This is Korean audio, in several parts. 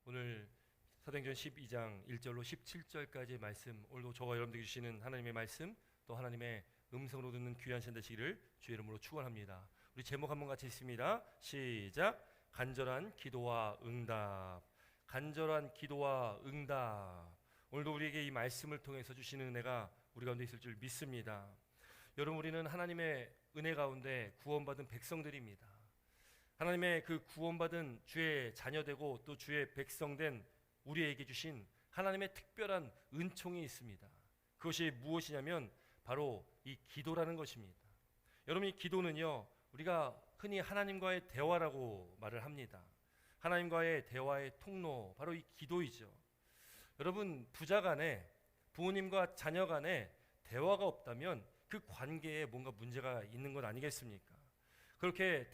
오늘 사도행전 12장 1절로 17절까지의 말씀, 오늘도 저와 여러분들에게 주시는 하나님의 말씀, 또 하나님의 음성으로 듣는 귀한 시간 되시기를 주의 이름으로 축원합니다. 우리 제목 한번 같이 읽습니다. 시작. 간절한 기도와 응답. 간절한 기도와 응답. 오늘도 우리에게 이 말씀을 통해서 주시는 은혜가 우리 가운데 있을 줄 믿습니다. 여러분, 우리는 하나님의 은혜 가운데 구원받은 백성들입니다. 하나님의 그 구원받은 주의 자녀되고 또 주의 백성된 우리에게 주신 하나님의 특별한 은총이 있습니다. 그것이 무엇이냐면 바로 이 기도라는 것입니다. 여러분, 이 기도는요, 우리가 흔히 하나님과의 대화라고 말을 합니다. 하나님과의 대화의 통로, 바로 이 기도이죠. 여러분, 부자 간에, 부모님과 자녀 간에 대화가 없다면 그 관계에 뭔가 문제가 있는 것 아니겠습니까? 그렇게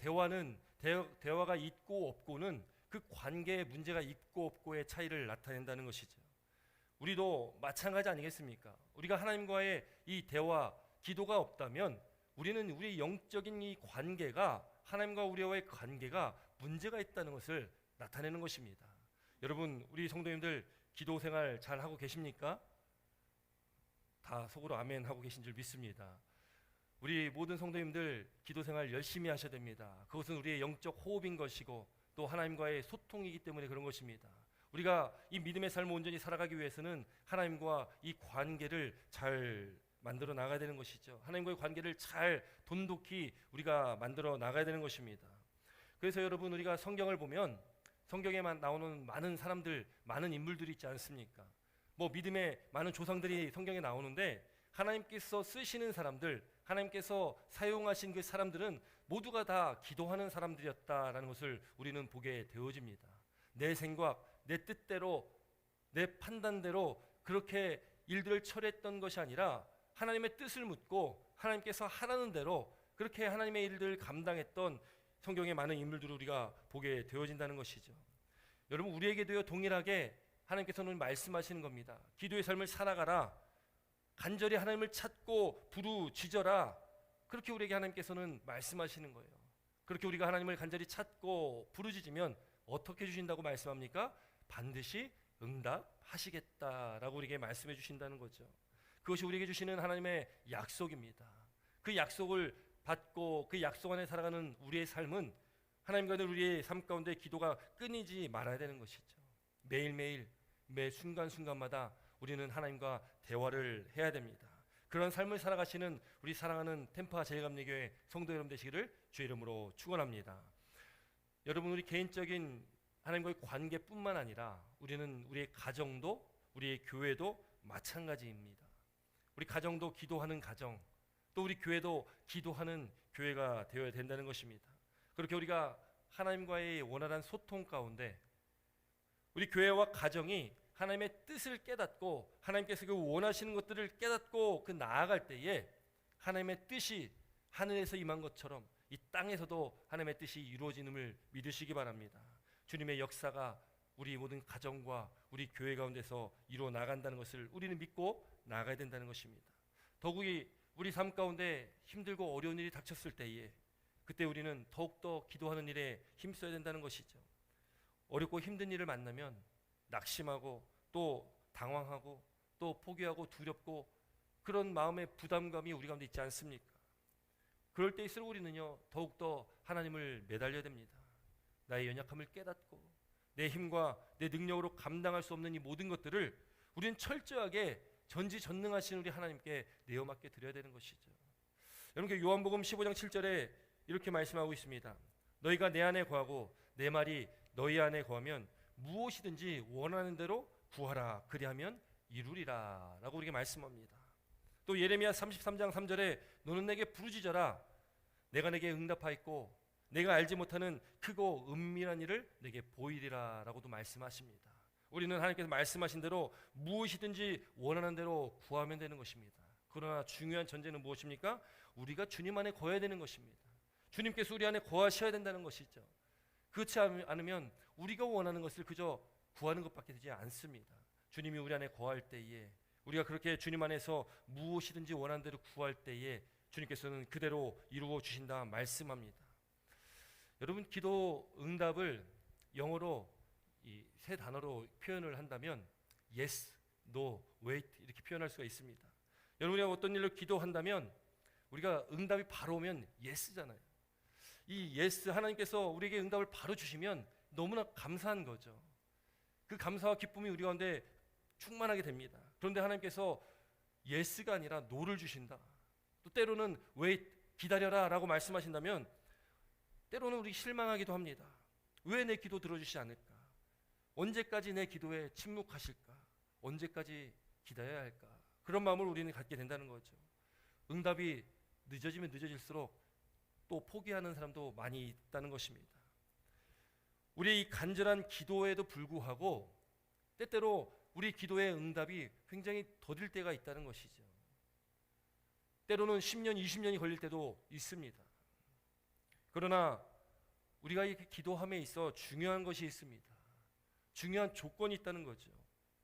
대화가 있고 없고는 그 관계에 문제가 있고 없고의 차이를 나타낸다는 것이죠. 우리도 마찬가지 아니겠습니까? 우리가 하나님과의 이 대화, 기도가 없다면 우리는 우리의 영적인 이 관계가, 하나님과 우리와의 관계가 문제가 있다는 것을 나타내는 것입니다. 여러분, 우리 성도님들 기도 생활 잘 하고 계십니까? 다 속으로 아멘 하고 계신 줄 믿습니다. 우리 모든 성도님들 기도 생활 열심히 하셔야 됩니다. 그것은 우리의 영적 호흡인 것이고 또 하나님과의 소통이기 때문에 그런 것입니다. 우리가 이 믿음의 삶을 온전히 살아가기 위해서는 하나님과 이 관계를 잘 만들어 나가야 되는 것이죠. 하나님과의 관계를 잘 돈독히 우리가 만들어 나가야 되는 것입니다. 그래서 여러분, 우리가 성경을 보면 성경에만 나오는 많은 사람들, 많은 인물들이 있지 않습니까? 믿음의 많은 조상들이 성경에 나오는데 하나님께서 쓰시는 사람들, 하나님께서 사용하신 그 사람들은 모두가 다 기도하는 사람들이었다라는 것을 우리는 보게 되어집니다. 내 생각, 내 뜻대로, 내 판단대로 그렇게 일들을 처리했던 것이 아니라 하나님의 뜻을 묻고 하나님께서 하라는 대로 그렇게 하나님의 일들을 감당했던 성경의 많은 인물들을 우리가 보게 되어진다는 것이죠. 여러분, 우리에게도요, 동일하게 하나님께서는 말씀하시는 겁니다. 기도의 삶을 살아가라. 간절히 하나님을 찾고 부르짖어라. 그렇게 우리에게 하나님께서는 말씀하시는 거예요. 그렇게 우리가 하나님을 간절히 찾고 부르짖으면 어떻게 주신다고 말씀합니까? 반드시 응답하시겠다라고 우리에게 말씀해 주신다는 거죠. 그것이 우리에게 주시는 하나님의 약속입니다. 그 약속을 받고 그 약속 안에 살아가는 우리의 삶은 하나님과는 우리의 삶 가운데 기도가 끊이지 말아야 되는 것이죠. 매일매일 매 순간순간마다 우리는 하나님과 대화를 해야 됩니다. 그런 삶을 살아가시는 우리 사랑하는 템파 제일감리교회 성도 여러분 되시기를 주의 이름으로 축원합니다. 여러분, 우리 개인적인 하나님과의 관계뿐만 아니라 우리는 우리의 가정도, 우리의 교회도 마찬가지입니다. 우리 가정도 기도하는 가정, 또 우리 교회도 기도하는 교회가 되어야 된다는 것입니다. 그렇게 우리가 하나님과의 원활한 소통 가운데 우리 교회와 가정이 하나님의 뜻을 깨닫고 하나님께서 그 원하시는 것들을 깨닫고 그 나아갈 때에 하나님의 뜻이 하늘에서 임한 것처럼 이 땅에서도 하나님의 뜻이 이루어지는을 믿으시기 바랍니다. 주님의 역사가 우리 모든 가정과 우리 교회 가운데서 이루어 나간다는 것을 우리는 믿고 나아가야 된다는 것입니다. 더욱이 우리 삶 가운데 힘들고 어려운 일이 닥쳤을 때에 그때 우리는 더욱더 기도하는 일에 힘써야 된다는 것이죠. 어렵고 힘든 일을 만나면 낙심하고 또 당황하고 또 포기하고 두렵고 그런 마음의 부담감이 우리 가운데 있지 않습니까? 그럴 때일수록 우리는요, 더욱더 하나님을 매달려야 됩니다. 나의 연약함을 깨닫고 내 힘과 내 능력으로 감당할 수 없는 이 모든 것들을 우리는 철저하게 전지전능하신 우리 하나님께 내어 맡겨 드려야 되는 것이죠. 여러분, 요한복음 15장 7절에 이렇게 말씀하고 있습니다. 너희가 내 안에 거하고 내 말이 너희 안에 거하면 무엇이든지 원하는 대로 구하라. 그리하면 이루리라 라고 우리에게 말씀합니다. 또 예레미야 33장 3절에 너는 내게 부르짖어라. 내가 내게 응답하였고 내가 알지 못하는 크고 은밀한 일을 내게 보이리라 라고도 말씀하십니다. 우리는 하나님께서 말씀하신 대로 무엇이든지 원하는 대로 구하면 되는 것입니다. 그러나 중요한 전제는 무엇입니까? 우리가 주님 안에 거해야 되는 것입니다. 주님께서 우리 안에 거하셔야 된다는 것이죠. 그렇지 않으면 우리가 원하는 것을 그저 구하는 것밖에 되지 않습니다. 주님이 우리 안에 거할 때에 우리가 그렇게 주님 안에서 무엇이든지 원하는 대로 구할 때에 주님께서는 그대로 이루어 주신다 말씀합니다. 여러분, 기도 응답을 영어로 이 세 단어로 표현을 한다면 yes, no, wait 이렇게 표현할 수가 있습니다. 여러분 우리가 어떤 일로 기도한다면 우리가 응답이 바로 오면 yes잖아요. 이 yes 하나님께서 우리에게 응답을 바로 주시면 너무나 감사한 거죠. 그 감사와 기쁨이 우리 가운데 충만하게 됩니다. 그런데 하나님께서 yes가 아니라 no를 주신다. 또 때로는 wait, 기다려라 라고 말씀하신다면 때로는 우리 실망하기도 합니다. 왜 내 기도 들어주시지 않을까? 언제까지 내 기도에 침묵하실까? 언제까지 기다려야 할까? 그런 마음을 우리는 갖게 된다는 거죠. 응답이 늦어지면 늦어질수록 또 포기하는 사람도 많이 있다는 것입니다. 우리의 이 간절한 기도에도 불구하고 때때로 우리 기도의 응답이 굉장히 더딜 때가 있다는 것이죠. 때로는 10년, 20년이 걸릴 때도 있습니다. 그러나 우리가 이 기도함에 있어 중요한 것이 있습니다. 중요한 조건이 있다는 거죠.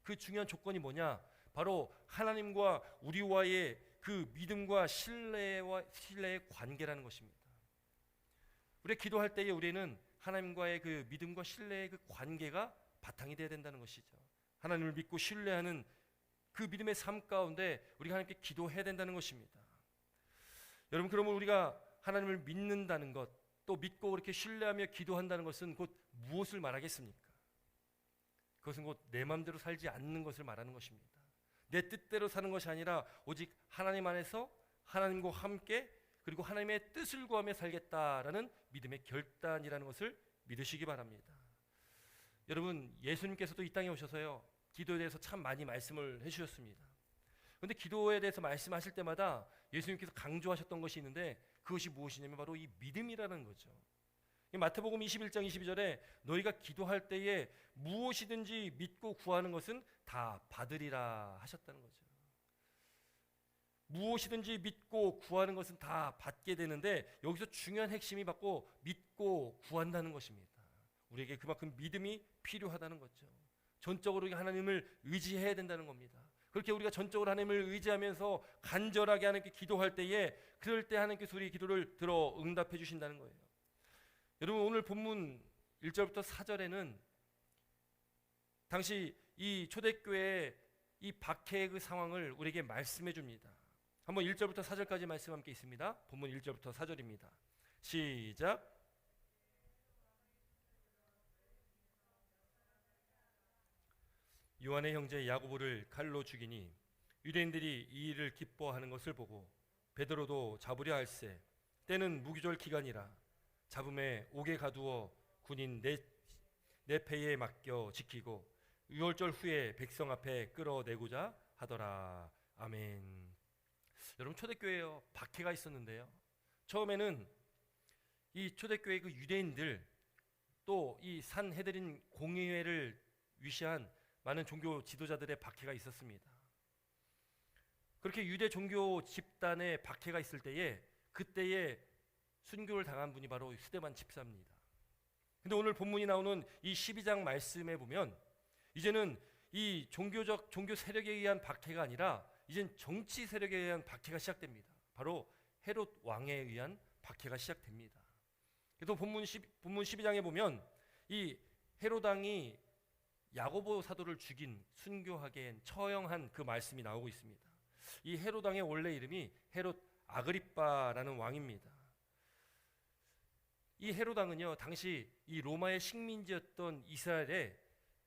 그 중요한 조건이 뭐냐? 바로 하나님과 우리와의 그 믿음과 신뢰의 관계라는 것입니다. 우리가 기도할 때에 우리는 하나님과의 그 믿음과 신뢰의 그 관계가 바탕이 되어야 된다는 것이죠. 하나님을 믿고 신뢰하는 그 믿음의 삶 가운데 우리가 하나님께 기도해야 된다는 것입니다. 여러분, 그러면 우리가 하나님을 믿는다는 것, 또 믿고 그렇게 신뢰하며 기도한다는 것은 곧 무엇을 말하겠습니까? 그것은 곧 내 마음대로 살지 않는 것을 말하는 것입니다. 내 뜻대로 사는 것이 아니라 오직 하나님 안에서 하나님과 함께 그리고 하나님의 뜻을 구하며 살겠다라는 믿음의 결단이라는 것을 믿으시기 바랍니다. 여러분, 예수님께서도 이 땅에 오셔서요, 기도에 대해서 참 많이 말씀을 해주셨습니다. 그런데 기도에 대해서 말씀하실 때마다 예수님께서 강조하셨던 것이 있는데 그것이 무엇이냐면 바로 이 믿음이라는 거죠. 마태복음 21장 22절에 너희가 기도할 때에 무엇이든지 믿고 구하는 것은 다 받으리라 하셨다는 거죠. 무엇이든지 믿고 구하는 것은 다 받게 되는데 여기서 중요한 핵심이 바로 믿고 구한다는 것입니다. 우리에게 그만큼 믿음이 필요하다는 거죠. 전적으로 하나님을 의지해야 된다는 겁니다. 그렇게 우리가 전적으로 하나님을 의지하면서 간절하게 하나님께 기도할 때에 그럴 때 하나님께서 우리 기도를 들어 응답해 주신다는 거예요. 여러분, 오늘 본문 1절부터 4절에는 당시 이 초대교회의 이 박해의 그 상황을 우리에게 말씀해 줍니다. 한번 1절부터 4절까지 말씀 함께 있습니다. 본문 1절부터 4절입니다. 시작. 요한의 형제 야고보를 칼로 죽이니 유대인들이 이 일을 기뻐하는 것을 보고 베드로도 잡으려 할세 때는 무기절 기간이라 잡음에 옥에 가두어 군인 네 패에 맡겨 지키고 유월절 후에 백성 앞에 끌어내고자 하더라. 아멘. 여러분, 초대교회에 박해가 있었는데요, 처음에는 이 초대교회 그 유대인들 또 이 산헤드린 공의회를 위시한 많은 종교 지도자들의 박해가 있었습니다. 그렇게 유대 종교 집단의 박해가 있을 때에 그때에 순교를 당한 분이 바로 스데반 집사입니다. 근데 오늘 본문이 나오는 이 12장 말씀에 보면 이제는 이 종교 세력에 의한 박해가 아니라 이젠 정치 세력에 의한 박해가 시작됩니다. 바로 헤롯 왕에 의한 박해가 시작됩니다. 그래서 본문 12장에 보면 이 헤롯 왕이 야고보 사도를 죽인 순교하게 처형한 그 말씀이 나오고 있습니다. 이 헤롯 왕의 원래 이름이 헤롯 아그리빠라는 왕입니다. 이 헤롯 왕은요, 당시 이 로마의 식민지였던 이스라엘에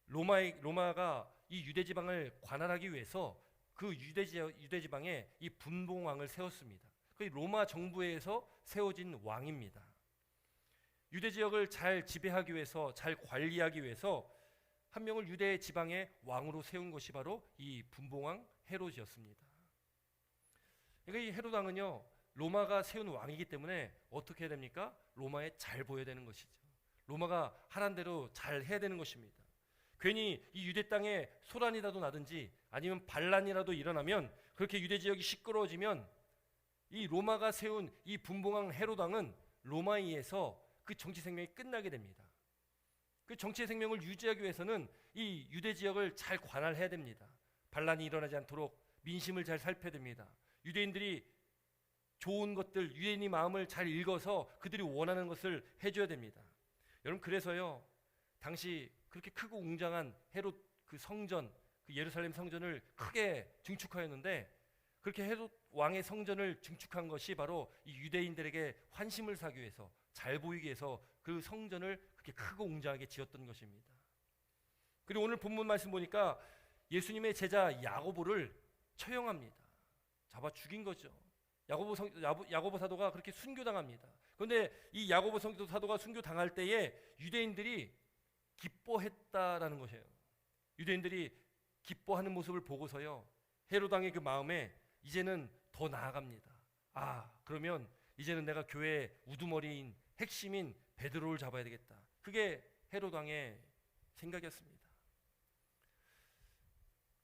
로마가 이 유대 지방을 관할하기 위해서 그 유대 지방에 이 분봉왕을 세웠습니다. 그 로마 정부에서 세워진 왕입니다. 유대 지역을 잘 지배하기 위해서, 잘 관리하기 위해서 한 명을 유대 지방의 왕으로 세운 것이 바로 이 분봉왕 헤롯이었습니다. 그러니까 이 헤롯 왕은요, 로마가 세운 왕이기 때문에 어떻게 해야 됩니까? 로마에 잘 보여야 되는 것이죠. 로마가 하란 대로 잘 해야 되는 것입니다. 괜히 이 유대 땅에 소란이라도 나든지 아니면 반란이라도 일어나면, 그렇게 유대 지역이 시끄러워지면 이 로마가 세운 이 분봉왕 헤롯 왕은 로마에 의해서 그 정치 생명이 끝나게 됩니다. 그 정치의 생명을 유지하기 위해서는 이 유대 지역을 잘 관할해야 됩니다. 반란이 일어나지 않도록 민심을 잘 살펴야 됩니다. 유대인들이 좋은 것들, 유대인의 마음을 잘 읽어서 그들이 원하는 것을 해줘야 됩니다. 여러분, 그래서요, 당시 그렇게 크고 웅장한 헤롯 그 성전, 그 예루살렘 성전을 크게 증축하였는데, 그렇게 헤롯 왕의 성전을 증축한 것이 바로 이 유대인들에게 환심을 사기 위해서, 잘 보이기 위해서 그 성전을 그렇게 크고 웅장하게 지었던 것입니다. 그리고 오늘 본문 말씀 보니까 예수님의 제자 야고보를 처형합니다. 잡아 죽인 거죠. 야고보 사도가 그렇게 순교당합니다. 그런데 이 야고보 사도가 순교당할 때에 유대인들이 기뻐했다라는 것이에요. 유대인들이 기뻐하는 모습을 보고서요, 헤롯 왕의 그 마음에 이제는 더 나아갑니다. 그러면 이제는 내가 교회의 우두머리인 핵심인 베드로를 잡아야 되겠다. 그게 헤롯 왕의 생각이었습니다.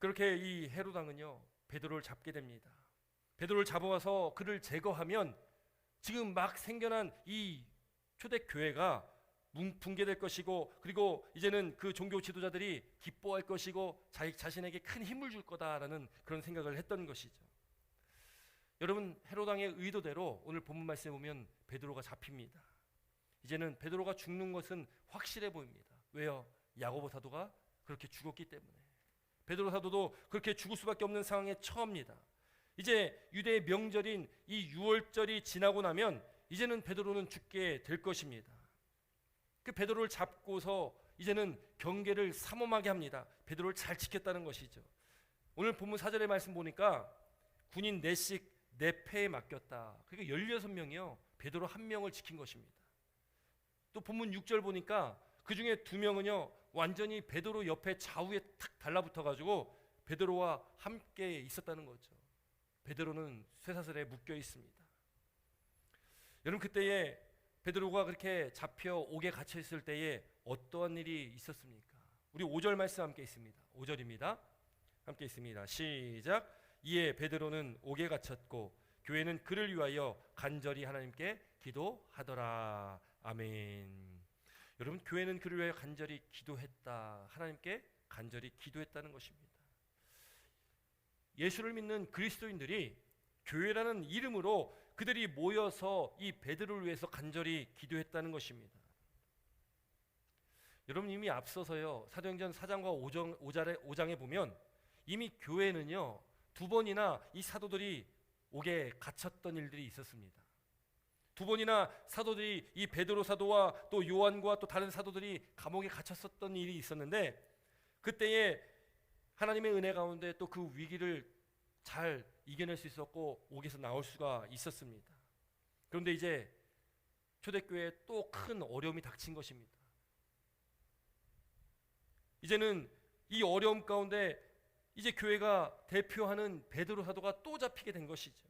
그렇게 이 헤롯 왕은요, 베드로를 잡게 됩니다. 베드로를 잡아와서 그를 제거하면 지금 막 생겨난 이 초대교회가 붕괴될 것이고, 그리고 이제는 그 종교 지도자들이 기뻐할 것이고 자신에게 큰 힘을 줄 거다라는 그런 생각을 했던 것이죠. 여러분, 헤롯 왕의 의도대로 오늘 본문 말씀에 보면 베드로가 잡힙니다. 이제는 베드로가 죽는 것은 확실해 보입니다. 왜요? 야고보 사도가 그렇게 죽었기 때문에. 베드로 사도도 그렇게 죽을 수밖에 없는 상황에 처합니다. 이제 유대의 명절인 이 유월절이 지나고 나면 이제는 베드로는 죽게 될 것입니다. 그 베드로를 잡고서 이제는 경계를 삼엄하게 합니다. 베드로를 잘 지켰다는 것이죠. 오늘 본문 4절의 말씀 보니까 군인 넷씩 내 패에 맡겼다. 그러니까 16명이요 베드로 한 명을 지킨 것입니다. 또 본문 6절 보니까 그 중에 2명은요 완전히 베드로 옆에 좌우에 탁 달라붙어 가지고 베드로와 함께 있었다는 거죠. 베드로는 쇠사슬에 묶여 있습니다. 여러분, 그때에 베드로가 그렇게 잡혀 옥에 갇혀 있을 때에 어떠한 일이 있었습니까? 우리 5절 말씀 함께 있습니다. 5절입니다. 함께 있습니다. 시작. 이에 베드로는 옥에 갇혔고 교회는 그를 위하여 간절히 하나님께 기도하더라. 아멘. 여러분, 교회는 그를 위하여 간절히 기도했다. 하나님께 간절히 기도했다는 것입니다. 예수를 믿는 그리스도인들이 교회라는 이름으로 그들이 모여서 이 베드로를 위해서 간절히 기도했다는 것입니다. 여러분, 이미 앞서서요 사도행전 4장과 5장에 보면 이미 교회는요 2번이나 이 사도들이 옥에 갇혔던 일들이 있었습니다. 2번이나 사도들이 이 베드로 사도와 또 요한과 또 다른 사도들이 감옥에 갇혔었던 일이 있었는데, 그때에 하나님의 은혜 가운데 또 그 위기를 잘 이겨낼 수 있었고 옥에서 나올 수가 있었습니다. 그런데 이제 초대교회에 또 큰 어려움이 닥친 것입니다. 이제는 이 어려움 가운데 이제 교회가 대표하는 베드로 사도가 또 잡히게 된 것이죠.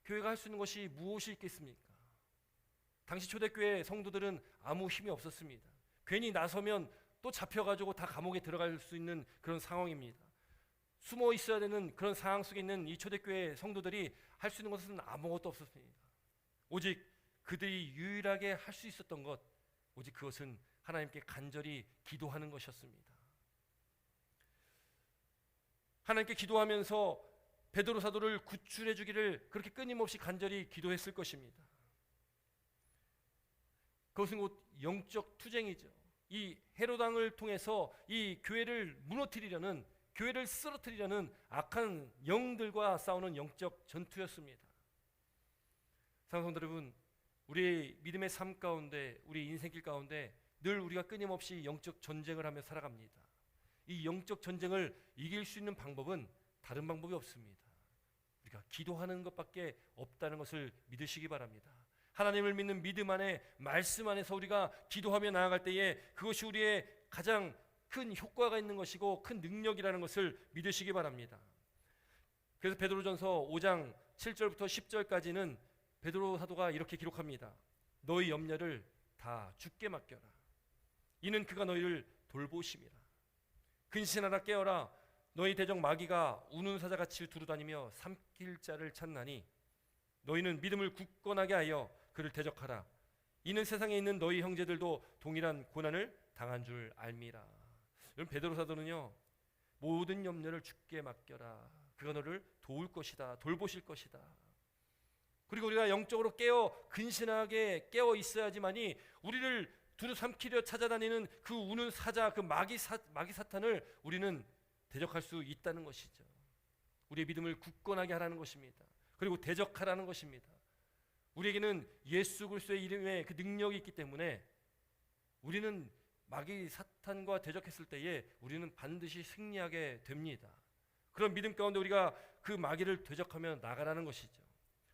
교회가 할 수 있는 것이 무엇이 있겠습니까? 당시 초대교회 성도들은 아무 힘이 없었습니다. 괜히 나서면 또 잡혀가지고 다 감옥에 들어갈 수 있는 그런 상황입니다. 숨어 있어야 되는 그런 상황 속에 있는 이 초대교회 성도들이 할 수 있는 것은 아무것도 없었습니다. 오직 그들이 유일하게 할 수 있었던 것, 오직 그것은 하나님께 간절히 기도하는 것이었습니다. 하나님께 기도하면서 베드로 사도를 구출해 주기를 그렇게 끊임없이 간절히 기도했을 것입니다. 그것은 곧 영적 투쟁이죠. 이 헤롯 왕을 통해서 이 교회를 무너뜨리려는, 교회를 쓰러뜨리려는 악한 영들과 싸우는 영적 전투였습니다. 사랑하는 성도 여러분, 우리 믿음의 삶 가운데, 우리 인생길 가운데 늘 우리가 끊임없이 영적 전쟁을 하며 살아갑니다. 이 영적 전쟁을 이길 수 있는 방법은 다른 방법이 없습니다. 우리가 기도하는 것밖에 없다는 것을 믿으시기 바랍니다. 하나님을 믿는 믿음 안에, 말씀 안에서 우리가 기도하며 나아갈 때에 그것이 우리의 가장 큰 효과가 있는 것이고 큰 능력이라는 것을 믿으시기 바랍니다. 그래서 베드로전서 5장 7절부터 10절까지는 베드로 사도가 이렇게 기록합니다. 너희 염려를 다 주께 맡겨라. 이는 그가 너희를 돌보심이라. 근신하라, 깨어라. 너희 대적 마귀가 우는 사자같이 두루다니며 삼킬 자를 찾나니 너희는 믿음을 굳건하게 하여 그를 대적하라. 이는 세상에 있는 너희 형제들도 동일한 고난을 당한 줄 알미라. 여러분, 베드로 사도는요 모든 염려를 주께 맡겨라. 그가 너를 도울 것이다, 돌보실 것이다. 그리고 우리가 영적으로 근신하게 깨어 있어야지만이 우리를 두루 삼키려 찾아다니는 그 우는 사자, 그 마귀 사탄을 우리는 대적할 수 있다는 것이죠. 우리의 믿음을 굳건하게 하라는 것입니다. 그리고 대적하라는 것입니다. 우리에게는 예수 그리스도의 이름에 그 능력이 있기 때문에 우리는 마귀 사탄과 대적했을 때에 우리는 반드시 승리하게 됩니다. 그런 믿음 가운데 우리가 그 마귀를 대적하며 나가라는 것이죠.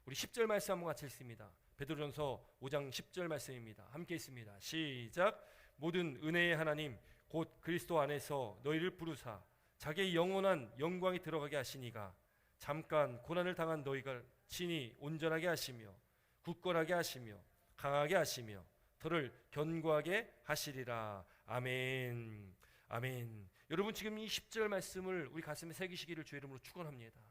우리 10절 말씀 한번 같이 읽습니다. 베드로전서 5장 10절 말씀입니다. 함께 읽습니다. 시작. 모든 은혜의 하나님 곧 그리스도 안에서 너희를 부르사 자기의 영원한 영광이 들어가게 하시니가 잠깐 고난을 당한 너희가 친히 온전하게 하시며 굳건하게 하시며 강하게 하시며 더를 견고하게 하시리라. 아멘. 아멘. 여러분 지금 이 10절 말씀을 우리 가슴에 새기시기를 주의 이름으로 축원합니다.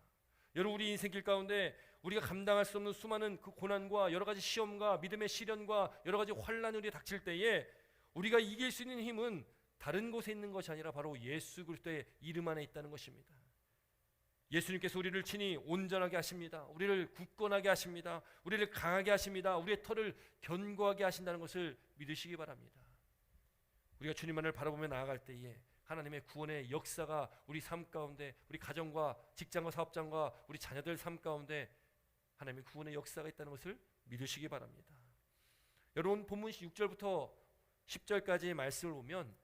여러분 우리 인생길 가운데 우리가 감당할 수 없는 수많은 그 고난과 여러 가지 시험과 믿음의 시련과 여러 가지 환난이 우리에 닥칠 때에 우리가 이길 수 있는 힘은 다른 곳에 있는 것이 아니라 바로 예수 그리스도의 이름 안에 있다는 것입니다. 예수님께서 우리를 친히 온전하게 하십니다. 우리를 굳건하게 하십니다. 우리를 강하게 하십니다. 우리의 털을 견고하게 하신다는 것을 믿으시기 바랍니다. 우리가 주님만을 바라보며 나아갈 때에 하나님의 구원의 역사가 우리 삶 가운데, 우리 가정과 직장과 사업장과 우리 자녀들 삶 가운데 하나님의 구원의 역사가 있다는 것을 믿으시기 바랍니다. 여러분 본문 6절부터 10절까지의 말씀을 보면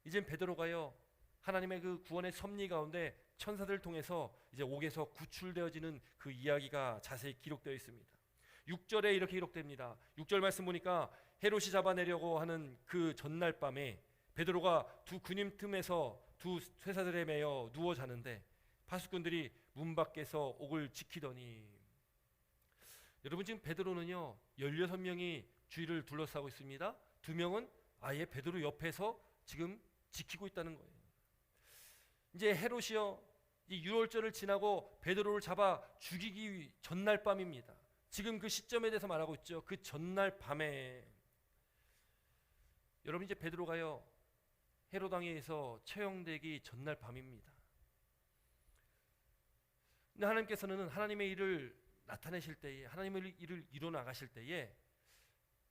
이제 베드로가요 하나님의 그 구원의 섭리 가운데 천사들을 통해서 이제 옥에서 구출되어지는 그 이야기가 자세히 기록되어 있습니다. 6절에 이렇게 기록됩니다. 6절 말씀 보니까 헤롯이 잡아내려고 하는 그 전날 밤에 베드로가 두 군임 틈에서 두 쇠사들에 매여 누워 자는데 파수꾼들이 문 밖에서 옥을 지키더니, 여러분 지금 베드로는요 16명이 주위를 둘러싸고 있습니다. 2명은 아예 베드로 옆에서 지금 지키고 있다는 거예요. 이제 헤롯이요 이 유월절을 지나고 베드로를 잡아 죽이기 전날 밤입니다. 지금 그 시점에 대해서 말하고 있죠. 그 전날 밤에 여러분 이제 베드로가요 헤롯 왕에서 처형되기 전날 밤입니다. 근데 하나님께서는 하나님의 일을 나타내실 때에, 하나님의 일을 이뤄나가실 때에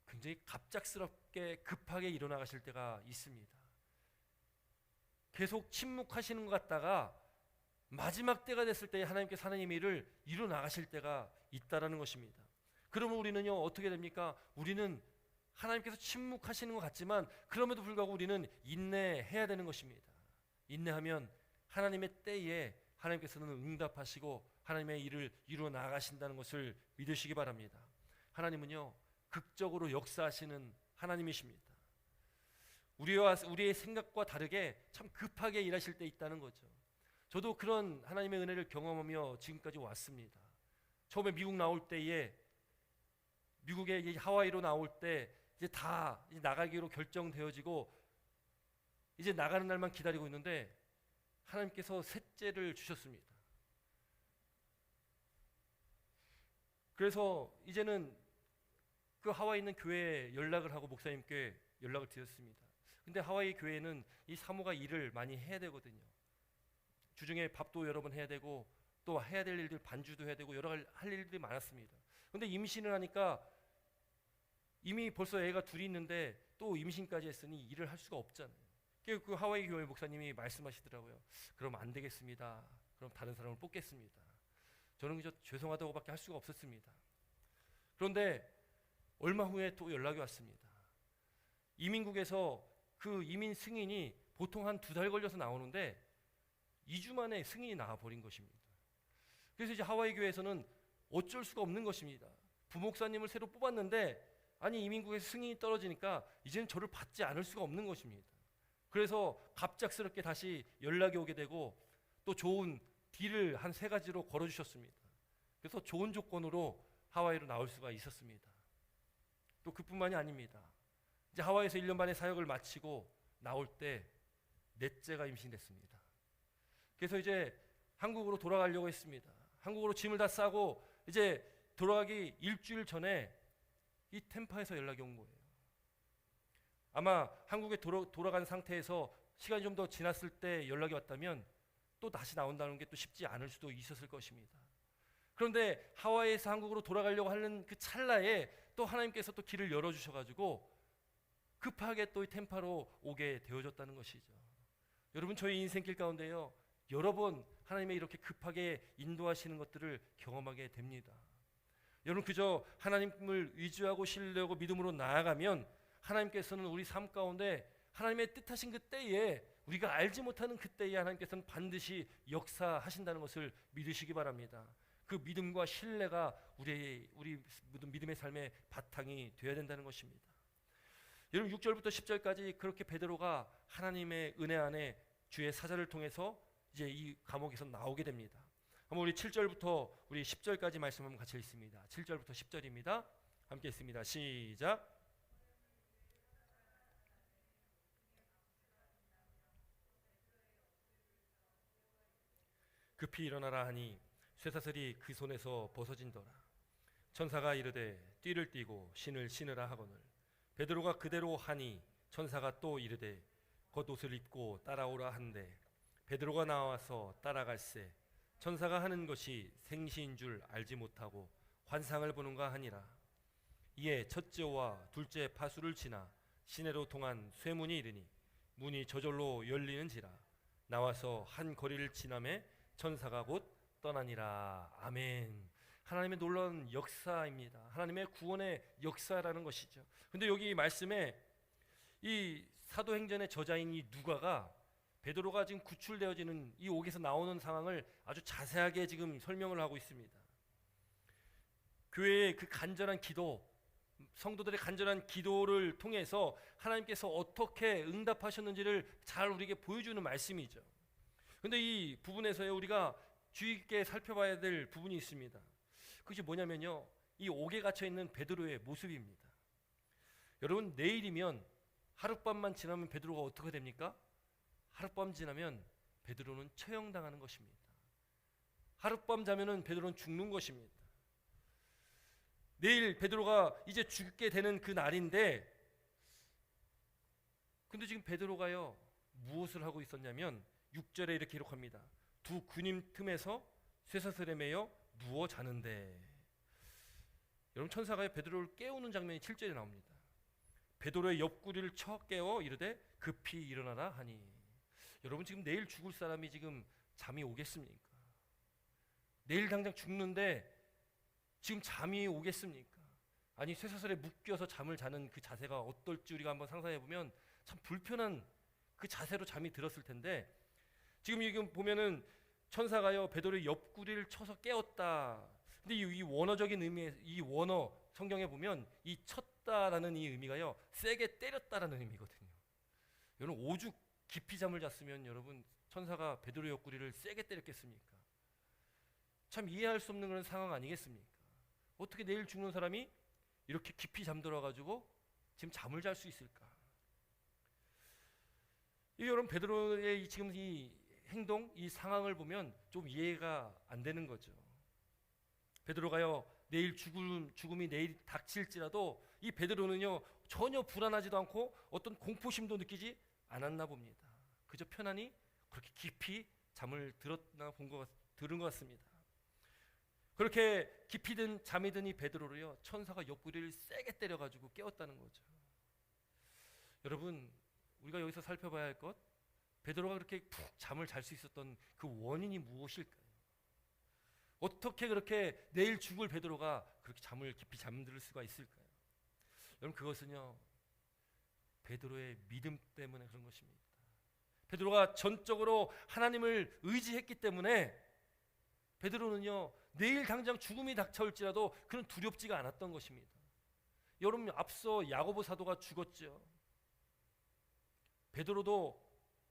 굉장히 갑작스럽게 급하게 이뤄나가실 때가 있습니다. 계속 침묵하시는 것 같다가 마지막 때가 됐을 때에 하나님께서 하나님의 일을 이뤄나가실 때가 있다라는 것입니다. 그러면 우리는요 어떻게 됩니까? 우리는 하나님께서 침묵하시는 것 같지만 그럼에도 불구하고 우리는 인내해야 되는 것입니다. 인내하면 하나님의 때에 하나님께서는 응답하시고 하나님의 일을 이루어나가신다는 것을 믿으시기 바랍니다. 하나님은요 극적으로 역사하시는 하나님이십니다. 우리의 생각과 다르게 참 급하게 일하실 때 있다는 거죠. 저도 그런 하나님의 은혜를 경험하며 지금까지 왔습니다. 처음에 미국 나올 때에, 미국의 하와이로 나올 때 이제 다 이제 나가기로 결정되어지고 이제 나가는 날만 기다리고 있는데 하나님께서 셋째를 주셨습니다. 그래서 이제는 그 하와이에 있는 교회에 연락을 하고 목사님께 연락을 드렸습니다. 근데 하와이 교회는 이 사모가 일을 많이 해야 되거든요. 주중에 밥도 여러 번 해야 되고 또 해야 될 일들 반주도 해야 되고 여러 가지 할 일들이 많았습니다. 근데 임신을 하니까 이미 벌써 애가 둘이 있는데 또 임신까지 했으니 일을 할 수가 없잖아요. 그 하와이 교회 목사님이 말씀하시더라고요. 그럼 안 되겠습니다. 그럼 다른 사람을 뽑겠습니다. 저는 그저 죄송하다고밖에 할 수가 없었습니다. 그런데 얼마 후에 또 연락이 왔습니다. 이민국에서 그 이민 승인이 보통 한 2달 걸려서 나오는데 2주 만에 승인이 나와버린 것입니다. 그래서 이제 하와이 교회에서는 어쩔 수가 없는 것입니다. 부목사님을 새로 뽑았는데 아니 이민국에서 승인이 떨어지니까 이제는 저를 받지 않을 수가 없는 것입니다. 그래서 갑작스럽게 다시 연락이 오게 되고 또 좋은 딜을 한 3가지로 걸어주셨습니다. 그래서 좋은 조건으로 하와이로 나올 수가 있었습니다. 또 그뿐만이 아닙니다. 이제 하와이에서 1년 반의 사역을 마치고 나올 때 넷째가 임신됐습니다. 그래서 이제 한국으로 돌아가려고 했습니다. 한국으로 짐을 다 싸고 이제 돌아가기 일주일 전에 이 템파에서 연락이 온 거예요. 아마 한국에 돌아간 상태에서 시간이 좀 더 지났을 때 연락이 왔다면 또 다시 나온다는 게 또 쉽지 않을 수도 있었을 것입니다. 그런데 하와이에서 한국으로 돌아가려고 하는 그 찰나에 또 하나님께서 또 길을 열어주셔가지고 급하게 또 이 템파로 오게 되어졌다는 것이죠. 여러분, 저희 인생길 가운데요, 여러 번 하나님의 이렇게 급하게 인도하시는 것들을 경험하게 됩니다. 여러분, 그저 하나님을 의지하고 신뢰하고 믿음으로 나아가면 하나님께서는 우리 삶 가운데 하나님의 뜻하신 그 때에, 우리가 알지 못하는 그 때에 하나님께서는 반드시 역사하신다는 것을 믿으시기 바랍니다. 그 믿음과 신뢰가 우리 믿음의 삶의 바탕이 되어야 된다는 것입니다. 여러분, 6절부터 10절까지 그렇게 베드로가 하나님의 은혜 안에 주의 사자를 통해서 이제 이 감옥에서 나오게 됩니다. 한번 우리 7절부터 우리 10절까지 말씀 한번 같이 읽습니다. 7절부터 10절입니다. 함께 읽습니다. 시작. 급히 일어나라 하니 쇠사슬이 그 손에서 벗어진더라. 천사가 이르되 띠를 띠고 신을 신으라 하거늘 베드로가 그대로 하니 천사가 또 이르되 겉옷을 입고 따라오라 한대 베드로가 나와서 따라갈새 천사가 하는 것이 생시인 줄 알지 못하고 환상을 보는가 하니라. 이에 첫째와 둘째 파수를 지나 시내로 통한 쇠문이 이르니 문이 저절로 열리는지라. 나와서 한 거리를 지나매 천사가 곧 떠나니라. 아멘. 하나님의 놀라운 역사입니다. 하나님의 구원의 역사라는 것이죠. 근데 여기 말씀에 이 사도행전의 저자인 이 누가가 베드로가 지금 구출되어지는 이 옥에서 나오는 상황을 아주 자세하게 지금 설명을 하고 있습니다. 교회의 그 간절한 기도, 성도들의 간절한 기도를 통해서 하나님께서 어떻게 응답하셨는지를 잘 우리에게 보여주는 말씀이죠. 근데 이 부분에서 우리가 주의 깊게 살펴봐야 될 부분이 있습니다. 그것이 뭐냐면요, 이 옥에 갇혀 있는 베드로의 모습입니다. 여러분, 내일이면 하룻밤만 지나면 베드로가 어떻게 됩니까? 하룻밤 지나면 베드로는 처형당하는 것입니다. 하룻밤 자면은 베드로는 죽는 것입니다. 내일 베드로가 이제 죽게 되는 그 날인데, 근데 지금 베드로가요 무엇을 하고 있었냐면 6절에 이렇게 기록합니다. 두 군임 틈에서 쇠사슬에 매여 누워 자는데. 여러분, 천사가 베드로를 깨우는 장면이 7절에 나옵니다. 베드로의 옆구리를 쳐 깨워 이르되 급히 일어나라 하니. 여러분, 지금 내일 죽을 사람이 지금 잠이 오겠습니까? 내일 당장 죽는데 지금 잠이 오겠습니까? 아니, 쇠사슬에 묶여서 잠을 자는 그 자세가 어떨지 우리가 한번 상상해 보면 참 불편한 그 자세로 잠이 들었을 텐데, 지금 보면은 천사가요 베드로의 옆구리를 쳐서 깨웠다. 근데 이 원어적인 의미의 이 원어 성경에 보면 이 쳤다라는 이 의미가요 세게 때렸다라는 의미거든요. 여러분, 오죽 깊이 잠을 잤으면 여러분 천사가 베드로의 옆구리를 세게 때렸겠습니까? 참 이해할 수 없는 그런 상황 아니겠습니까? 어떻게 내일 죽는 사람이 이렇게 깊이 잠들어 가지고 지금 잠을 잘 수 있을까? 여러분, 베드로의 지금 이 행동, 이 상황을 보면 좀 이해가 안 되는 거죠. 베드로가요 내일 죽음이 내일 닥칠지라도 이 베드로는요 전혀 불안하지도 않고 어떤 공포심도 느끼지 않았나 봅니다. 그저 편안히 그렇게 깊이 잠을 들은 것 같습니다. 그렇게 깊이 잠이 든 이 베드로를요 천사가 옆구리를 세게 때려가지고 깨웠다는 거죠. 여러분, 우리가 여기서 살펴봐야 할 것, 베드로가 그렇게 푹 잠을 잘 수 있었던 그 원인이 무엇일까요? 어떻게 그렇게 내일 죽을 베드로가 그렇게 잠을 깊이 잠들 수가 있을까요? 여러분, 그것은요 베드로의 믿음 때문에 그런 것입니다. 베드로가 전적으로 하나님을 의지했기 때문에 베드로는요 내일 당장 죽음이 닥쳐올지라도 그런 두렵지가 않았던 것입니다. 여러분, 앞서 야고보 사도가 죽었죠. 베드로도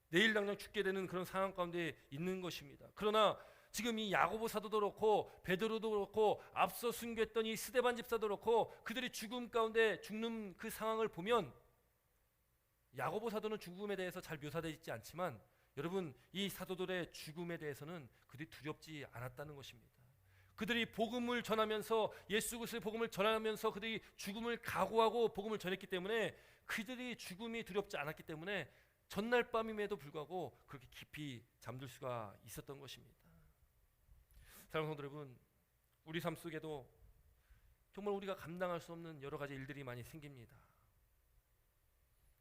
내일 당장 죽게 되는 그런 상황 가운데 있는 것입니다. 그러나 지금 이 야고보 사도도 그렇고 베드로도 그렇고 앞서 순교했던 이 스데반 집사도 그렇고 그들이 죽음 가운데 죽는 그 상황을 보면 야고보 사도는 죽음에 대해서 잘 묘사되어 있지 않지만 여러분, 이 사도들의 죽음에 대해서는 그들이 두렵지 않았다는 것입니다. 그들이 복음을 전하면서 예수 그리스도의 복음을 전하면서 그들이 죽음을 각오하고 복음을 전했기 때문에 그들이 죽음이 두렵지 않았기 때문에 전날 밤임에도 불구하고 그렇게 깊이 잠들 수가 있었던 것입니다. 사랑하는 성도 여러분, 우리 삶 속에도 정말 우리가 감당할 수 없는 여러 가지 일들이 많이 생깁니다.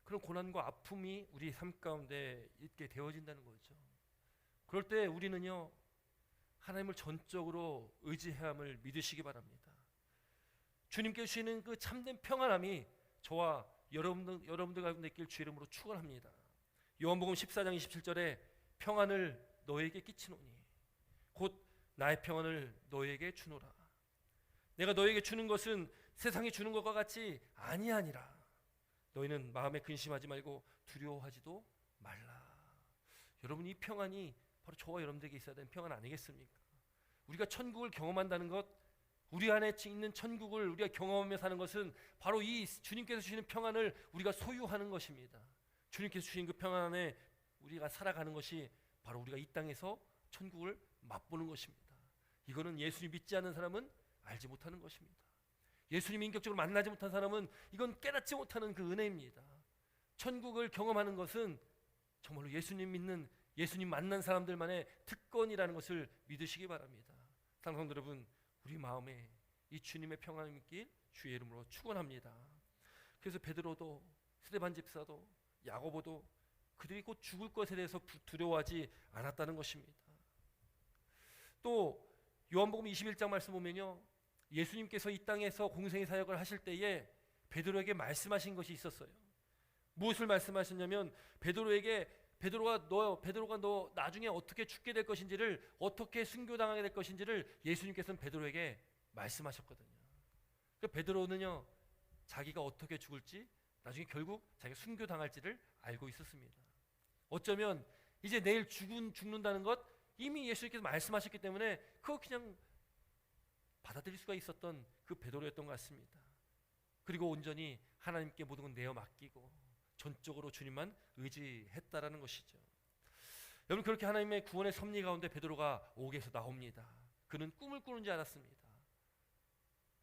그런 고난과 아픔이 우리 삶 가운데 있게 되어진다는 거죠. 그럴 때 우리는요, 하나님을 전적으로 의지해야 함을 믿으시기 바랍니다. 주님께 주시는 그 참된 평안함이 저와 여러분들 가운데 있길 주 이름으로 축원합니다. 요한복음 14장 27절에 평안을 너에게 끼치노니 곧 나의 평안을 너에게 주노라. 내가 너에게 주는 것은 세상이 주는 것과 같이 아니하니라. 너희는 마음에 근심하지 말고 두려워하지도 말라. 여러분, 이 평안이 바로 저와 여러분들에게 있어야 되는 평안 아니겠습니까? 우리가 천국을 경험한다는 것, 우리 안에 있는 천국을 우리가 경험하며 사는 것은 바로 이 주님께서 주시는 평안을 우리가 소유하는 것입니다. 주님께서 주신 그 평안 안에 우리가 살아가는 것이 바로 우리가 이 땅에서 천국을 맛보는 것입니다. 이거는 예수님 믿지 않는 사람은 알지 못하는 것입니다. 예수님 인격적으로 만나지 못한 사람은 이건 깨닫지 못하는 그 은혜입니다. 천국을 경험하는 것은 정말로 예수님 믿는, 예수님 만난 사람들만의 특권이라는 것을 믿으시기 바랍니다. 사랑하는 성도 여러분, 우리 마음에 이 주님의 평안이 있길 주의 이름으로 축원합니다. 그래서 베드로도 스데반 집사도 야고보도 그들이 곧 죽을 것에 대해서 두려워하지 않았다는 것입니다. 또 요한복음 21장 말씀 보면요, 예수님께서 이 땅에서 공생의 사역을 하실 때에 베드로에게 말씀하신 것이 있었어요. 무엇을 말씀하셨냐면 베드로가 너 나중에 어떻게 죽게 될 것인지를, 어떻게 순교당하게 될 것인지를 예수님께서는 베드로에게 말씀하셨거든요. 그러니까 베드로는요, 자기가 어떻게 죽을지, 나중에 결국 자기가 순교당할지를 알고 있었습니다. 어쩌면 이제 내일 죽는다는 것 이미 예수님께서 말씀하셨기 때문에 그거 그냥 받아들일 수가 있었던 그 베드로였던 것 같습니다. 그리고 온전히 하나님께 모든 건 내어 맡기고 전적으로 주님만 의지했다라는 것이죠. 여러분, 그렇게 하나님의 구원의 섭리 가운데 베드로가 옥에서 나옵니다. 그는 꿈을 꾸는지 알았습니다.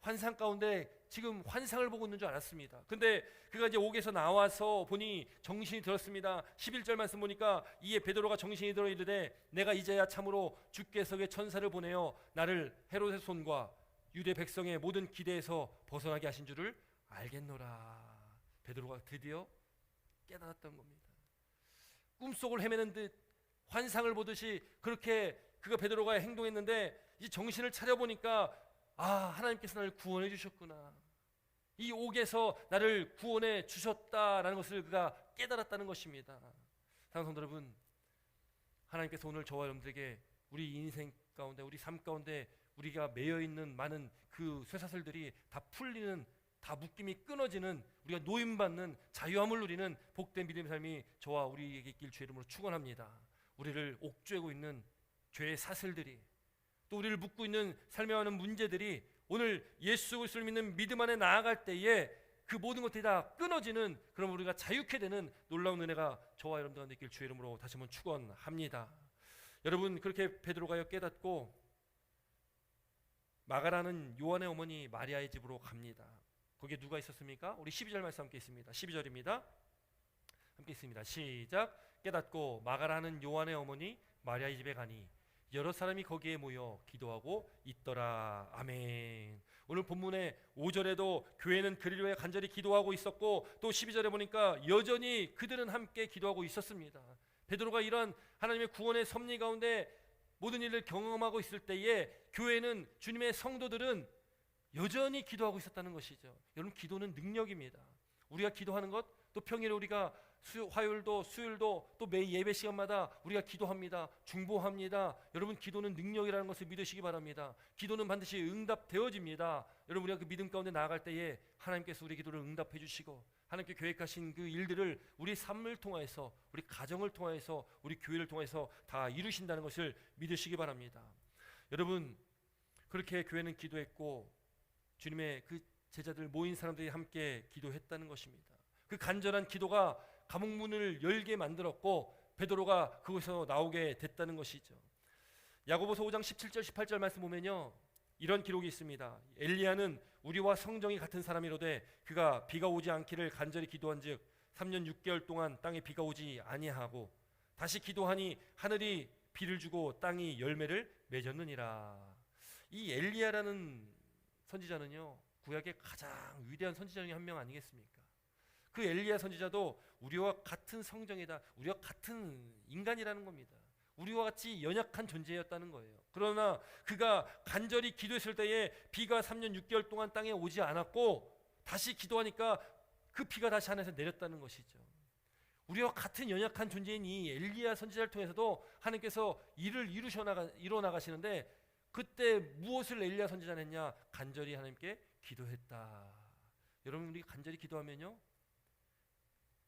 환상 가운데 지금 환상을 보고 있는 줄 알았습니다. 근데 그가 이제 옥에서 나와서 보니 정신이 들었습니다. 11절 말씀 보니까 이에 베드로가 정신이 들어 이르되 내가 이제야 참으로 주께서의 천사를 보내어 나를 헤롯의 손과 유대 백성의 모든 기대에서 벗어나게 하신 줄을 알겠노라. 베드로가 드디어 깨달았던 겁니다. 꿈속을 헤매는 듯 환상을 보듯이 그렇게 베드로가 행동했는데 이 정신을 차려보니까 하나님께서 나를 구원해 주셨구나. 이 옥에서 나를 구원해 주셨다라는 것을 그가 깨달았다는 것입니다. 사랑하는 성도 여러분, 하나님께서 오늘 저와 여러분들에게 우리 인생 가운데, 우리 삶 가운데 우리가 매여 있는 많은 그 쇠사슬들이 다 풀리는, 다 묶임이 끊어지는, 우리가 노임받는 자유함을 누리는 복된 믿음의 삶이 저와 우리에게 있길 주의 이름으로 축원합니다. 우리를 옥죄고 있는 죄의 사슬들이, 또 우리를 묶고 있는 삶에 관한 문제들이 오늘 예수 그리스도를 믿는 믿음 안에 나아갈 때에 그 모든 것들이 다 끊어지는, 그럼 우리가 자유케 되는 놀라운 은혜가 저와 여러분들 가운데 있길 주의 이름으로 다시 한번 축원합니다. 여러분, 그렇게 베드로가 깨닫고 마가라는 요한의 어머니 마리아의 집으로 갑니다. 거기에 누가 있었습니까? 우리 12절 말씀 함께 있습니다. 12절입니다. 함께 있습니다. 시작. 깨닫고 마가라는 요한의 어머니 마리아의 집에 가니 여러 사람이 거기에 모여 기도하고 있더라. 아멘. 오늘 본문의 5절에도 교회는 그를 위해 간절히 기도하고 있었고, 또 12절에 보니까 여전히 그들은 함께 기도하고 있었습니다. 베드로가 이런 하나님의 구원의 섭리 가운데 모든 일을 경험하고 있을 때에 교회는, 주님의 성도들은 여전히 기도하고 있었다는 것이죠. 여러분, 기도는 능력입니다. 우리가 기도하는 것, 또 평일에 우리가 화요일도 수요일도 또 매일 예배 시간마다 우리가 기도합니다. 중보합니다. 여러분, 기도는 능력이라는 것을 믿으시기 바랍니다. 기도는 반드시 응답되어집니다. 여러분, 우리가 그 믿음 가운데 나아갈 때에 하나님께서 우리 기도를 응답해 주시고 하나님께 계획하신 그 일들을 우리 삶을 통하여서, 우리 가정을 통하여서, 우리 교회를 통해서 다 이루신다는 것을 믿으시기 바랍니다. 여러분, 그렇게 교회는 기도했고 주님의 그 제자들 모인 사람들이 함께 기도했다는 것입니다. 그 간절한 기도가 감옥문을 열게 만들었고 베드로가 그곳에서 나오게 됐다는 것이죠. 야고보서 5장 17절 18절 말씀 보면요, 이런 기록이 있습니다. 엘리야는 우리와 성정이 같은 사람이로되 그가 비가 오지 않기를 간절히 기도한즉 3년 6개월 동안 땅에 비가 오지 아니하고 다시 기도하니 하늘이 비를 주고 땅이 열매를 맺었느니라. 이 엘리야라는 선지자는요, 구약의 가장 위대한 선지자 중에 한 명 아니겠습니까? 그 엘리야 선지자도 우리와 같은 성정이다, 우리와 같은 인간이라는 겁니다. 우리와 같이 연약한 존재였다는 거예요. 그러나 그가 간절히 기도했을 때에 비가 3년 6개월 동안 땅에 오지 않았고 다시 기도하니까 그 비가 다시 하늘에서 내렸다는 것이죠. 우리와 같은 연약한 존재인 이 엘리야 선지자를 통해서도 하나님께서 일을 이루어 나가시는데, 그때 무엇을 엘리야 선지자는 했냐? 간절히 하나님께 기도했다. 여러분, 우리 간절히 기도하면요,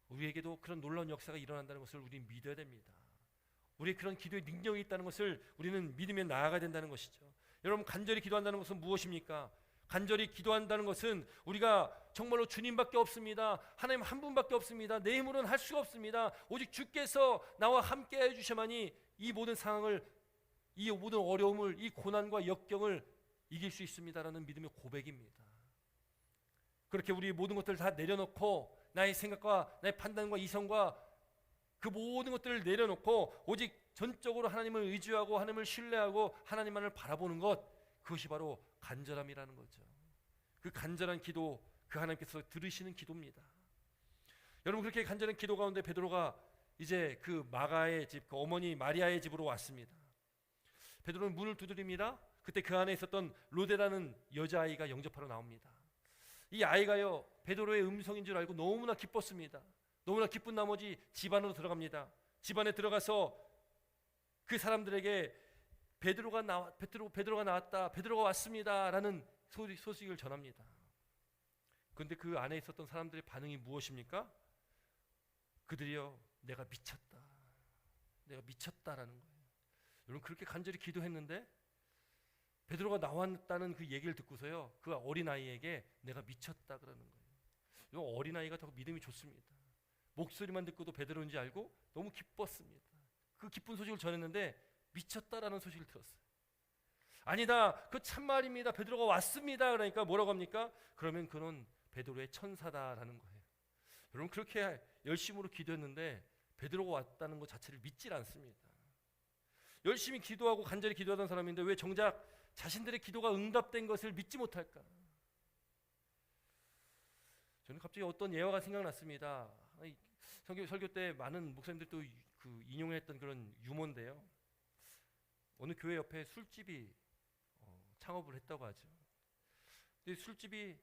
우리에게도 그런 놀라운 역사가 일어난다는 것을 우리는 믿어야 됩니다. 우리의 그런 기도의 능력이 있다는 것을 우리는 믿으며 나아가야 된다는 것이죠. 여러분, 간절히 기도한다는 것은 무엇입니까? 간절히 기도한다는 것은 우리가 정말로 주님밖에 없습니다, 하나님 한 분밖에 없습니다, 내 힘으로는 할 수가 없습니다, 오직 주께서 나와 함께 해주셔야만이 이 모든 상황을, 이 모든 어려움을, 이 고난과 역경을 이길 수 있습니다라는 믿음의 고백입니다. 그렇게 우리 모든 것들을 다 내려놓고 나의 생각과 나의 판단과 이성과 그 모든 것들을 내려놓고 오직 전적으로 하나님을 의지하고 하나님을 신뢰하고 하나님만을 바라보는 것, 그것이 바로 간절함이라는 거죠. 그 간절한 기도, 그 하나님께서 들으시는 기도입니다. 여러분, 그렇게 간절한 기도 가운데 베드로가 이제 그 마가의 집, 그 어머니 마리아의 집으로 왔습니다. 베드로는 문을 두드립니다. 그때 그 안에 있었던 로데라는 여자아이가 영접하러 나옵니다. 이 아이가요, 베드로의 음성인 줄 알고 너무나 기뻤습니다. 너무나 기쁜 나머지 집 안으로 들어갑니다. 집 안에 들어가서 그 사람들에게 베드로가 나왔다, 베드로가 왔습니다 라는 소식을 전합니다. 그런데 그 안에 있었던 사람들의 반응이 무엇입니까? 그들이요, 내가 미쳤다라는 거예요. 여러분, 그렇게 간절히 기도했는데 베드로가 나왔다는 그 얘기를 듣고서요, 그 어린아이에게 내가 미쳤다 그러는 거예요. 이 어린아이가 더 믿음이 좋습니다. 목소리만 듣고도 베드로인지 알고 너무 기뻤습니다. 그 기쁜 소식을 전했는데 미쳤다라는 소식을 들었어요. 아니다, 그 참말입니다, 베드로가 왔습니다 그러니까 뭐라고 합니까? 그러면 그는 베드로의 천사다라는 거예요. 여러분, 그렇게 열심으로 기도했는데 베드로가 왔다는 것 자체를 믿질 않습니다. 열심히 기도하고 간절히 기도하던 사람인데 왜 정작 자신들의 기도가 응답된 것을 믿지 못할까? 저는 갑자기 어떤 예화가 생각났습니다. 설교 때 많은 목사님들도 그 인용했던 그런 유머인데요, 어느 교회 옆에 술집이 창업을 했다고 하죠. 근데 술집이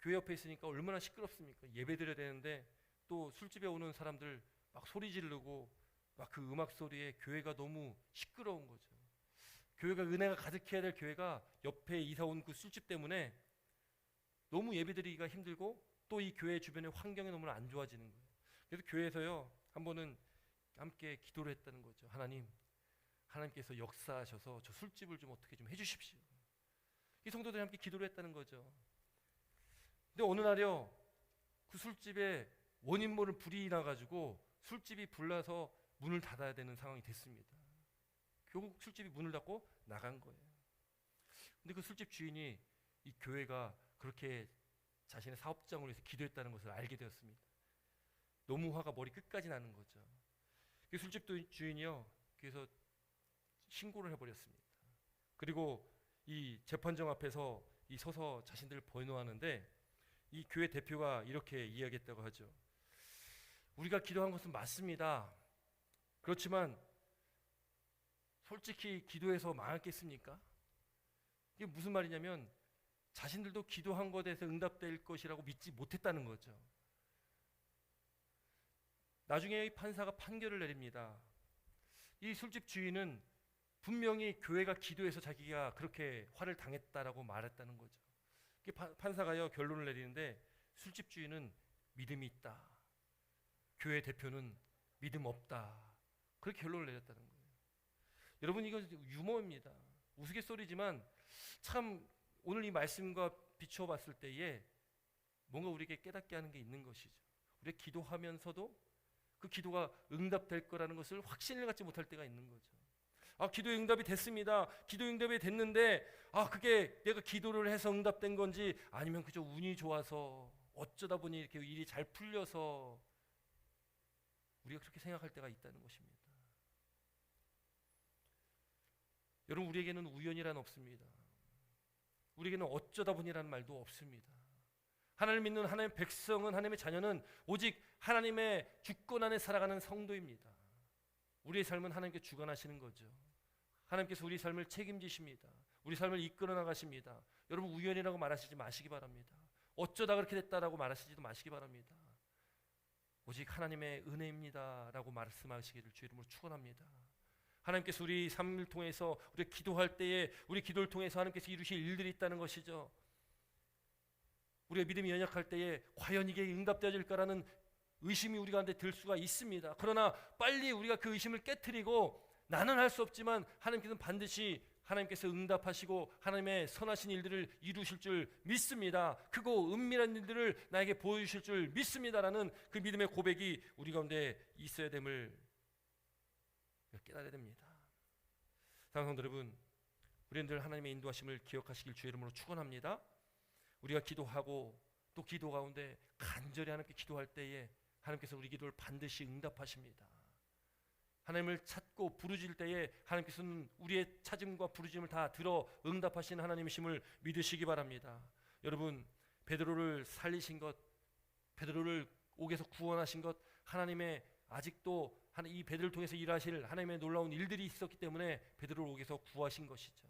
교회 옆에 있으니까 얼마나 시끄럽습니까? 예배 드려야 되는데 또 술집에 오는 사람들 막 소리 지르고 막 그 음악 소리에 교회가 너무 시끄러운 거죠. 교회가 은혜가 가득해야 될 교회가 옆에 이사 온 그 술집 때문에 너무 예배 드리기가 힘들고 또 이 교회 주변의 환경이 너무 안 좋아지는 거예요. 그래서 교회에서요, 한 번은 함께 기도를 했다는 거죠. 하나님께서 역사하셔서 저 술집을 좀 어떻게 좀 해주십시오. 이 성도들이 함께 기도를 했다는 거죠. 근데 어느 날요, 그 술집에 원인 모를 불이 나가지고 술집이 불나서 문을 닫아야 되는 상황이 됐습니다. 결국 술집이 문을 닫고 나간 거예요. 근데 그 술집 주인이 이 교회가 그렇게 자신의 사업장을 위해서 기도했다는 것을 알게 되었습니다. 너무 화가 머리 끝까지 나는 거죠. 그 술집 주인이요, 그래서 신고를 해버렸습니다. 그리고 이 재판정 앞에서 이 서서 자신들을 변호하는데 이 교회 대표가 이렇게 이야기했다고 하죠. 우리가 기도한 것은 맞습니다. 그렇지만 솔직히 기도해서 망했겠습니까? 이게 무슨 말이냐면 자신들도 기도한 것에 대해서 응답될 것이라고 믿지 못했다는 거죠. 나중에 이 판사가 판결을 내립니다. 이 술집 주인은 분명히 교회가 기도해서 자기가 그렇게 화를 당했다라고 말했다는 거죠. 판사가요, 결론을 내리는데 술집 주인은 믿음이 있다, 교회 대표는 믿음 없다, 그렇게 결론을 내렸다는 거예요. 여러분, 이거 유머입니다. 우스갯소리지만 참 오늘 이 말씀과 비추어 봤을 때에 뭔가 우리에게 깨닫게 하는 게 있는 것이죠. 우리가 기도하면서도 그 기도가 응답될 거라는 것을 확신을 갖지 못할 때가 있는 거죠. 기도의 응답이 됐습니다. 기도 응답이 됐는데 그게 내가 기도를 해서 응답된 건지 아니면 그저 운이 좋아서 어쩌다 보니 이렇게 일이 잘 풀려서 우리가 그렇게 생각할 때가 있다는 것입니다. 여러분, 우리에게는 우연이란 없습니다. 우리에게는 어쩌다 보니라는 말도 없습니다. 하나님을 믿는 하나님의 백성은, 하나님의 자녀는 오직 하나님의 주권 안에 살아가는 성도입니다. 우리의 삶은 하나님께 주관하시는 거죠. 하나님께서 우리 삶을 책임지십니다. 우리 삶을 이끌어 나가십니다. 여러분, 우연이라고 말하시지 마시기 바랍니다. 어쩌다 그렇게 됐다라고 말하시지도 마시기 바랍니다. 오직 하나님의 은혜입니다라고 말씀하시기를 주의 이름으로 축원합니다. 하나님께서 우리 삶을 통해서, 우리가 기도할 때에 우리 기도를 통해서 하나님께서 이루실 일들이 있다는 것이죠. 우리가 믿음이 연약할 때에 과연 이게 응답되어질까라는 의심이 우리 가운데 들 수가 있습니다. 그러나 빨리 우리가 그 의심을 깨트리고, 나는 할 수 없지만 하나님께서는 반드시 하나님께서 응답하시고 하나님의 선하신 일들을 이루실 줄 믿습니다. 크고 은밀한 일들을 나에게 보여주실 줄 믿습니다라는 그 믿음의 고백이 우리 가운데 있어야 됨을 깨달아야 됩니다. 사랑하는 성도 여러분, 우리는 늘 하나님의 인도하심을 기억하시길 주의 이름으로 축원합니다. 우리가 기도하고 또 기도 가운데 간절히 하나님께 기도할 때에 하나님께서 우리 기도를 반드시 응답하십니다. 하나님을 찾고 부르짖을 때에 하나님께서는 우리의 찾음과 부르짖음을 다 들어 응답하시는 하나님이심을 믿으시기 바랍니다. 여러분, 베드로를 살리신 것, 베드로를 옥에서 구원하신 것, 하나님의 아직도 이 베드로를 통해서 일하실 하나님의 놀라운 일들이 있었기 때문에 베드로를 옥에서 구하신 것이죠.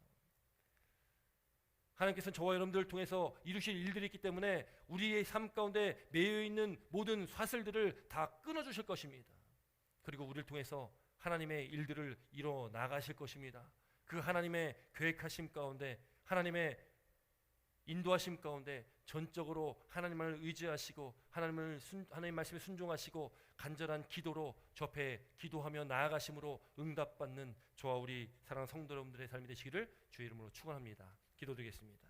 하나님께서는 저와 여러분들을 통해서 이루실 일들이 있기 때문에 우리의 삶 가운데 매여있는 모든 사슬들을 다 끊어주실 것입니다. 그리고 우리를 통해서 하나님의 일들을 이뤄 나가실 것입니다. 그 하나님의 계획하심 가운데, 하나님의 인도하심 가운데 전적으로 하나님을 의지하시고 하나님 말씀에 순종하시고 간절한 기도로 주 앞에 기도하며 나아가심으로 응답받는 저와 우리 사랑하는 성도 여러분들의 삶이 되시기를 주의 이름으로 축원합니다. 기도드리겠습니다.